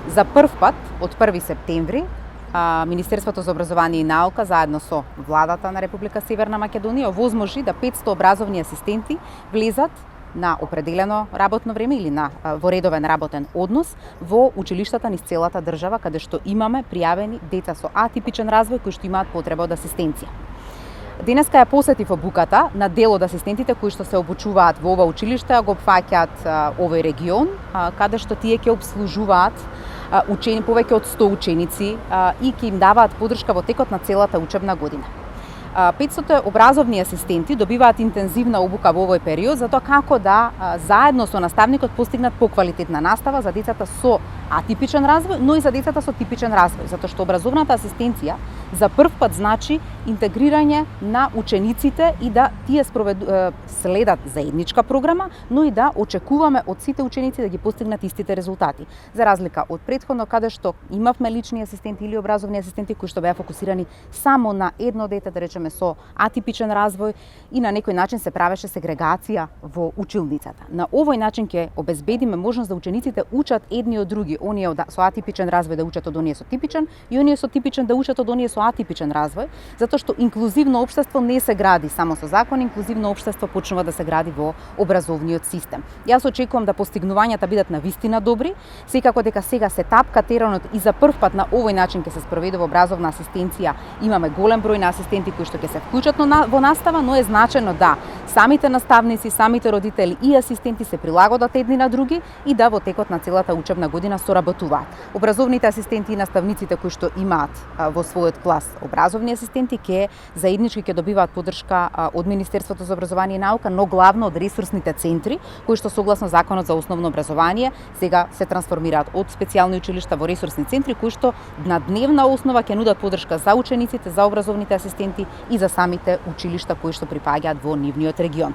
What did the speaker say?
За прв пат, од 1 септември, Министерството за образование и наука, заедно со владата на Република Северна Македонија, овозможи да 500 образовни асистенти влезат на определено работно време или во редовен работен однос во училиштата низ целата држава, каде што имаме пријавени деца со атипичен развој кои што имаат потреба од асистенција. Денеска ја посетив обуката на дел од асистентите кои што се обучуваат во ова училиште, го опфаќаат овој регион, каде што тие ќе обслужуваат повеќе од 100 ученици и ќе им даваат подршка во текот на целата учебна година. 500 образовни асистенти добиваат интензивна обука во овој период за тоа како да заедно со наставникот постигнат поквалитетна настава за децата со атипичен развој, но и за децата со типичен развој, затоа што образовната асистенција за прв пат значи интегрирање на учениците и да тие следат заедничка програма, но и да очекуваме од сите ученици да ги постигнат истите резултати. За разлика од претходно, каде што имавме лични асистенти или образовни асистенти кои што беа фокусирани само на едно дете, да речеме со атипичен развој, и на некој начин се правеше сегрегација во училницата. На овој начин ќе обезбедиме можност да учениците учат едни од други, оние со атипичен развој да учат од оние со типичен и оние со типичен да учат од оние со атипичен развој, затоа што инклузивно општество не се гради само со закон, инклузивно општество почнува да се гради во образовниот систем. Јас очекувам да постигнувањата бидат навистина добри, секако дека сега се тапка теренот и за прв пат на овој начин ќе се спроведува образовна асистенција. Имаме голем број на асистенти кои што ќе се вклучат во настава, но е значено да самите наставници, самите родители и асистенти се прилагодат едни на други и да во текот на целата учебна година соработуваат. Образовните асистенти и наставниците кои што имаат во својот клас образовни асистенти заеднички ќе добиваат поддршка од Министерството за образование и наука, но главно од ресурсните центри кои што согласно Законот за основно образование сега се трансформираат од специјални училишта во ресурсни центри кои што на дневна основа ќе нудат поддршка за учениците, за образовните асистенти и за самите училишта кои што припаѓаат во нивниот регион.